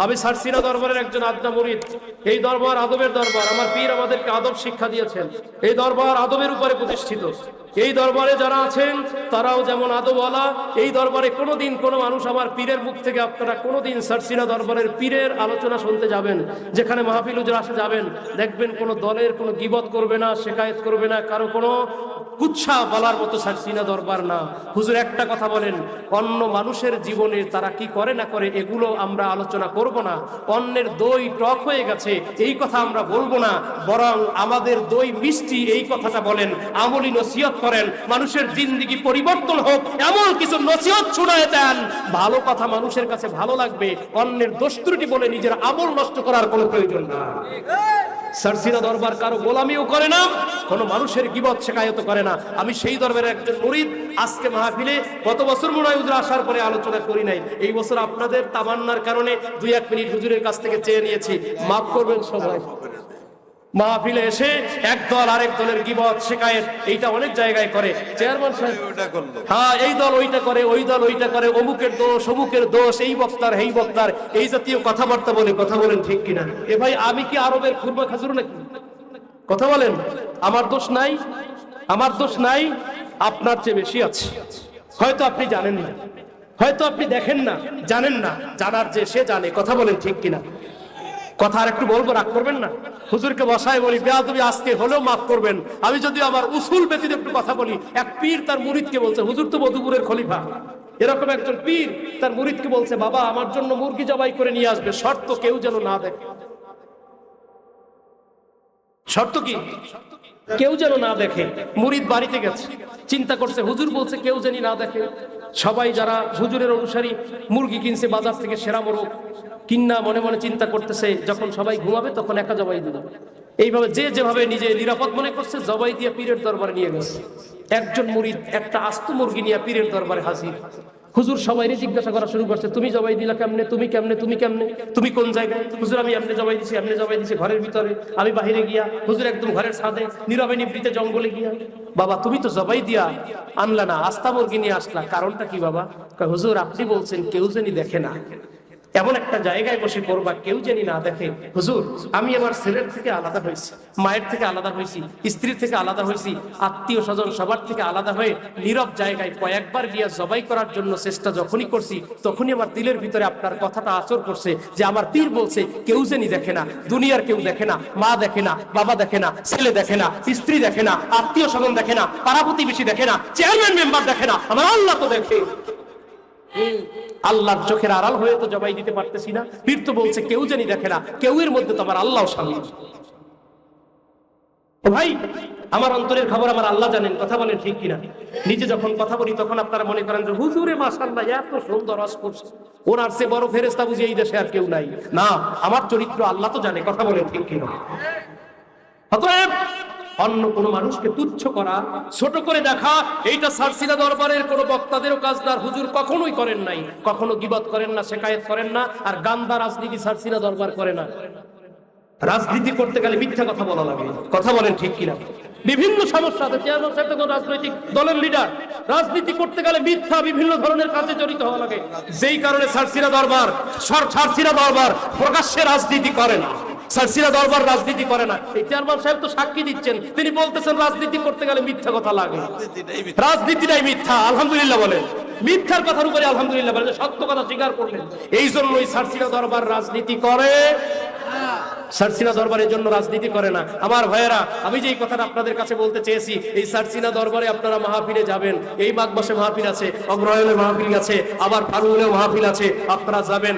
আমি সারসিনা দরবারের একজন আদনা মুরিদ। এই দরবার আদবের দরবার। আমার পীর আমাদেরকে আদব শিক্ষা দিয়েছেন। এই দরবার আদবের উপরে প্রতিষ্ঠিত। এই দরবারে যারা আছেন তারাও যেমন আদবওয়ালা। এই দরবারে কোনোদিন কোনো মানুষ আমার পীরের মুখ থেকে আপনারা কোনোদিন সারসিনা দরবারের পীরের আলোচনা শুনতে যাবেন, যেখানে মাহফিল হুজুর আসে যাবেন, দেখবেন কোনো দলের কোনো গীবত করবে না, শিকায়েত করবে না, কারো কোনো কুচ্ছা বলার মতো সারসিনা দরবার না। হুজুর একটা কথা বলেন, অন্য মানুষের জীবনে তারা কি করে না করে এগুলো আমরা আলোচনা করব না। অন্যের দই টক হয়ে গেছে এই কথা আমরা বলবো না, বরং আমাদের দই মিষ্টি এই কথাটা বলেন, আমলি নসিহত করেন, মানুষের জিন্দেগি পরিবর্তন হোক এমন কিছু নসিহত শোনায় দেন। ভালো কথা মানুষের কাছে ভালো লাগবে, অন্যের দোষ ত্রুটি বলে নিজের আমল নষ্ট করার কোনো প্রয়োজন না। সারসিনা দরবার কারো গোলামিও করে না, কোনো মানুষের গীবত শিকায়ত করে না। আমি সেই দরবারের একজন মুরিদ। আজকে মাহফিলে গত বছর মনে হয় হুজুর আসার পরে আলোচনা করি নাই, এই বছর আপনাদের তামান্নার কারণে 2-1 মিনিট হুজুরের কাছ থেকে চেয়ে নিয়েছি, মাফ করবেন সবাই। মাহফিলে এসে এক দল আরেক দলের গীবত শিকায়েত এইটা অনেক জায়গায় করে। চেয়ারম্যান সাহেব হ্যাঁ, এই দল ওইটা করে, ওই দল ওইটা করে, অমুকের দোষ অমুকের দোষ, এই বক্তার এই বক্তার, এই জাতীয় কথাবার্তা বলে। কথা বলেন ঠিক কিনা? এ ভাই, আমি কি আরবের খুরমা খাজুর নাকি? কথা বলেন, আমার দোষ নাই? আমার দোষ নাই? আপনার চেয়ে বেশি আছে। হয়তো আপনি জানেন না, হয়তো আপনি দেখেন না, জানেন না। জানার যে সে জানে। কথা বলেন ঠিক কিনা? কথা আর একটু বলবো, রাগ করবেন না? হুজুরকে বসায় বলি, বেয়াদবি আজকে হলেও মাফ করবেন। আমি যদি আমার উসুল ব্যতীত একটু কথা বলি, এক পীর তার মুরিদকে বলছে, হুজুর তো মধুপুরের খলিফা, এরকম একজন পীর তার মুরিদকে বলছে, বাবা আমার জন্য মুরগি জবাই করে নিয়ে আসবে, শর্ত কেউ যেন না দেখে। শর্ত কি? কেউ যেন না দেখে। মুরিদ বাড়িতে গেছে, চিন্তা করছে, হুজুর বলছে কেউ যেন না দেখে। সবাই যারা হুজুরের অনুসারী মুরগি কিনছে বাজার থেকে, সেরা মোরগ কিন্না মনে মনে চিন্তা করতেছে, যখন সবাই ঘুমাবে তখন একা জবাই দিল। এইভাবে যে যেভাবে নিজে নিরাপদ মনে করছে জবাই দিয়ে পীরের দরবারে নিয়ে গেছে। একজন মুরিদ একটা আস্ত মুরগি নিয়ে পীরের দরবারে হাজির। হুজুর সবাইরে জিজ্ঞাসা করা শুরু করছে, তুমি জবাই দিলা কেমনে, তুমি কেমনে, তুমি কেমনে, তুমি কোন জায়গায়? হুজুর আমি এমনি জবাই দিছি, এমনি জবাই দিছি, ঘরের ভিতরে, আমি বাহিরে গিয়া। হুজুর একদম ঘরের ছাদে, নীরবে নিবৃতে জঙ্গলে গিয়া। বাবা তুমি তো জবাই দিয়া আনলা না, আস্তা মুরগি নিয়ে আসলা, কারণটা কি বাবা? হুজুর আপনি বলছেন কেউ যেন দেখে না, এমন একটা জায়গায় বসে করবা কেউ জানি না দেখে। হুজুর আমি আমার ছেলের থেকে আলাদা হয়েছি, মায়ের থেকে আলাদা হয়েছি, স্ত্রীর থেকে আলাদা হয়েছি, আত্মীয় স্বজন সবার থেকে আলাদা হয়ে নীরব জায়গায় কয়েকবার গিয়া জবাই করার জন্য চেষ্টা যখনই করছি, তখনই আমার দিলের ভিতরে আপনার কথাটা আচর করছে যে আমার পীর বলছে কেউ জানি দেখে না, দুনিয়ার কেউ দেখে না, মা দেখে না, বাবা দেখে না, ছেলে দেখে না, স্ত্রী দেখে না, আত্মীয় স্বজন দেখে না, পাড়া প্রতিবেশী দেখে না, চেয়ারম্যান মেম্বার দেখে না, আমার আল্লাহ তো দেখে। আল্লাহর চোখের আড়াল হয়ে তো জবাই দিতে পারতেছি না, পীর তো বলছে কেউ জানি দেখে না, কেউ এর মধ্যে তো আমার আল্লাহ শামিল। ও ভাই, আমার অন্তরের খবর আমার আল্লাহ জানেন। কথা বলেন ঠিক কিনা? নিজে যখন কথা বলি তখন আপনারা মনে করেন যে হুজুরে মাশাআল্লাহ এত সুন্দর রস করছে, ওনার চেয়ে বড় ফেরেশতা বুঝি এই দেশে আর কেউ নাই। না, আমার চরিত্র আল্লাহ তো জানে। কথা বলেন ঠিক কিনা? অতএব অন্য কোন মানুষকে তুচ্ছ করা, ছোট করে দেখা, এইটা সারসিনা দরবারের কোন বক্তাদেরও কাজ না। হুজুর কখনোই করেন নাই, কখনো গীবত করেন না, শিকায়েত করেন না, আর গান্দা রাজনীতি সারসিনা দরবার করে না। রাজনীতি করতে গেলে মিথ্যা কথা বলা লাগে। কথা বলেন ঠিক কিনা? বিভিন্ন সমস্যা আছে। চেয়ারম্যান সাহেব তো রাজনৈতিক দলের লিডার, রাজনীতি করতে গেলে মিথ্যা বিভিন্ন ধরনের কাজে জড়িত হওয়া লাগে। যেই কারণে সারসিনা দরবার প্রকাশ্যে রাজনীতি করে না। সারসিনা দরবার রাজনীতি করে না। এই চেয়ারম্যান সাহেব তো সাক্ষী দিচ্ছেন, তিনি বলতেছেন রাজনীতি করতে গেলে মিথ্যা কথা লাগে, রাজনীতিটাই মিথ্যা। আলহামদুলিল্লাহ বলেন, মিথ্যার কথার উপরে আলহামদুলিল্লাহ বলেন, সত্য কথা স্বীকার করলেন। এই জন্যই সারসিনা দরবার রাজনীতি করে, সারসিনা দরবারের জন্য রাজনীতি করে না। আমার ভাইয়েরা, আমি যে এই কথাটা আপনাদের কাছে বলতে চেয়েছি, এই সারসিনা দরবারে আপনারা মাহফিলে যাবেন। এই মাঘ মাসে মাহফিল আছে, অগ্রহায়ণের মাহফিল আছে, আবার ফাল্গুনের মাহফিল আছে, আপনারা যাবেন।